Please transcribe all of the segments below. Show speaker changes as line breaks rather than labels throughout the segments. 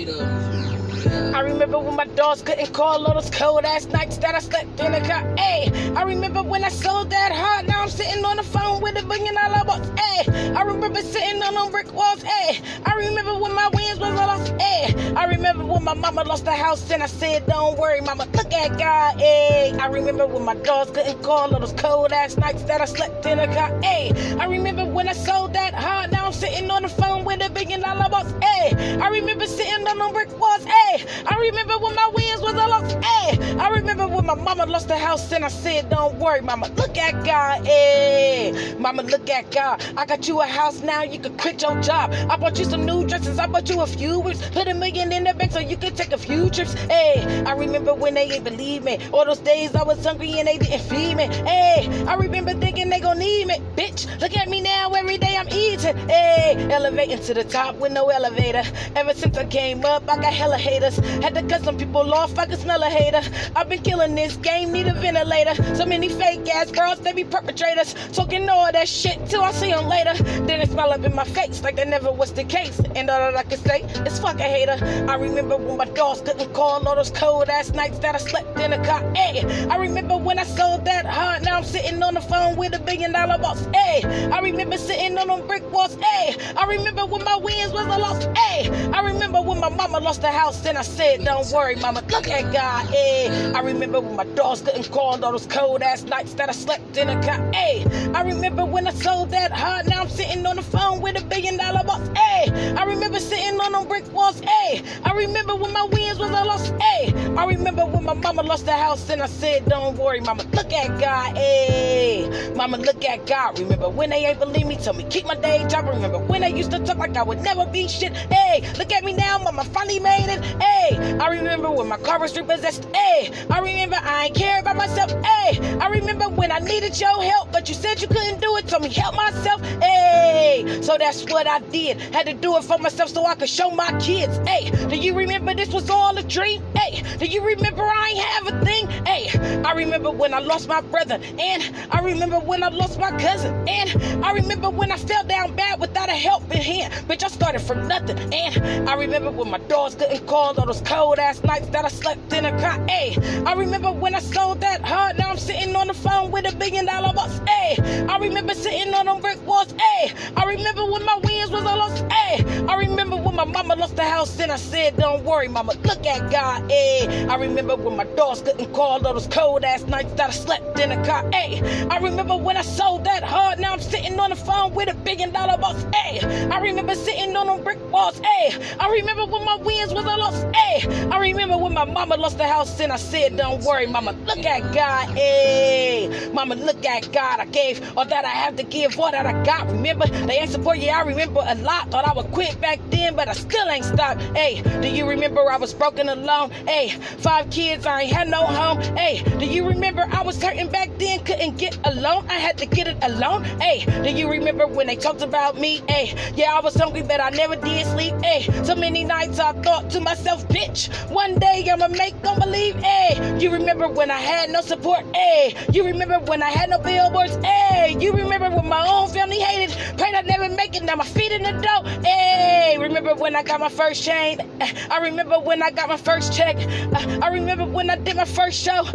me though. Yeah.
I remember when my dogs couldn't call all those cold ass nights that I slept in a car. Ayy, I remember when I sold that hard. Now I'm sitting on the phone with $1 billion boss. Ayy, I remember sitting on them brick walls. Ayy, I remember when my wins was lost. Ayy, I remember when my mama lost the house and I said, "Don't worry, mama, look at God." Ayy, I remember when my dogs couldn't call all those cold ass nights that I slept in a car. Ayy, I remember when I sold that hard. Now I'm sitting on the phone with $1 billion boss. Ayy, I remember sitting on them brick walls. Ayy, I remember when my wins was a loss. Ayy, I remember when my mama lost the house and I said, "Don't worry, mama, look at God." Ayy, mama, look at God. I got you a house now, you can quit your job. I bought you some new dresses, I bought you a few whips. Put $1 million in the bank so you can take a few trips. Ayy, I remember when they ain't believe me. All those days I was hungry and they didn't feed me. Ayy, I remember thinking they gon' need me. Bitch, look at me now, every day I'm eating. Ayy, elevating to the top with no elevator. Ever since I came up, I got hella haters. Had to cut some people off, I could smell a hater. I've been killing this game, need a ventilator. So many fake ass girls, they be perpetrators. Talking all that shit till I see them later. Then it smile up in my face like that never was the case. And all that I can say is fuck a hater. I remember when my dogs couldn't call all those cold ass nights that I slept in a car. Ayy, I remember when I sold that hard. Now I'm sitting on the phone with $1 billion boss. Ayy, I remember sitting on them brick walls. Ayy, I remember when my wins was a loss. Ayy, I remember when my mama lost the house and I said, "Don't worry, mama, look at God." Ayy, I remember when my dogs couldn't call all those cold ass nights that I slept in a car. Ayy, I remember when I sold that hard. Now I'm sitting on the phone with $1 billion boss. Ayy, I remember sitting on them brick walls. Ayy, I remember when my wins was a loss. Ayy, I remember when my mama lost the house and I said, "Don't worry, mama, look at God." Ayy, mama, look at God. Remember when they ain't believe me, told me keep my day job. Remember when I used to talk like I would never be shit. Ayy, look at me now, mama, finally made it. Ayy, I remember when my car was repossessed. Ayy, I remember I ain't care about myself. Ayy, I remember when I needed your help, but you said you couldn't do it, told me help myself. Ayy, so that's what I did. Had to do it for myself so I could show my kids. Ayy, do you remember this was all a dream? Ayy, do you remember I ain't have a thing? Ayy, I remember when I lost my brother, and I remember when I lost my cousin, and I remember when I fell down bad without a helping hand. Bitch, I started from nothing. And I remember when my dogs couldn't call all those cold ass nights that I slept in a car. Ayy, I remember when I sold that hard. Now I'm sitting on the phone with $1 billion boss. Ayy, I remember sitting on them brick walls. Ayy, I remember when my wins was a loss. Ayy, I remember when my mama lost the house and I said, "Don't worry, mama, look at God." Ayy, I remember when my dogs couldn't call all those cold ass nights that I slept in a car. Ayy, I remember when I sold that hard. Now I'm sitting on the phone with $1 billion boss. Ayy, I remember sitting on them brick walls. Ayy, I remember when my wins was a loss. Ayy, I remember when my mama lost the house and I said, "Don't worry, mama, look at God." Ayy, mama, look at God. I gave all that I have to give, all that I got. Remember, they ain't support you. I remember a lot. Thought I would quit back then, but I still ain't stopped. Ayy, do you remember I was broken alone? Ayy, 5 kids, I ain't had no home. Ayy, do you remember I was hurting back then, couldn't get alone? I had to get it alone. Ayy, do you remember when they talked about me? Ayy, yeah, I was hungry, but I never did sleep. Ayy, so many nights I thought to myself, bitch, one day I'ma make them believe. Ayy, you remember when I had no support? Ayy, you remember when I had no billboards? Ayy, you remember when my own family hated, prayed I'd never make it, now my feet in the dough. Ayy, remember when I got my first chain? I remember when I got my first check. I remember when I did my first show.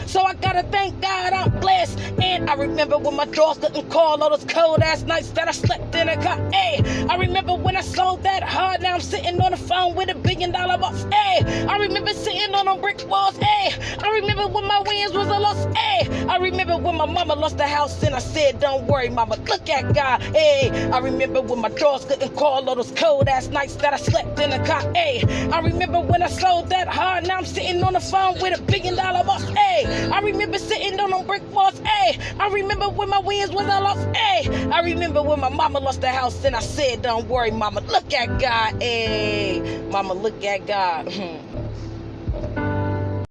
So I gotta thank God I'm blessed. And I remember when my dogs couldn't call all those cold ass nights that I slept in a car. Ayy, I remember when I sold that hard. Now I'm sitting on the phone with $1 billion boss. Ayy, I remember sitting on them brick walls. Ayy, I remember when my wins was a loss. Ayy, I remember when my mama lost the house and I said, "Don't worry, mama, look at God." Ayy, I remember when my dogs couldn't call all those cold ass nights that I slept in a car. Ayy, I remember when I sold that hard. Now I'm sitting on the phone with $1 billion boss. Ayy, I remember sitting on them brick walls. Ayy, I remember when my wins was a loss. Ayy, I remember when my mama lost the house and I said, "Don't worry, mama, look at God." Ayy, mama, look at God.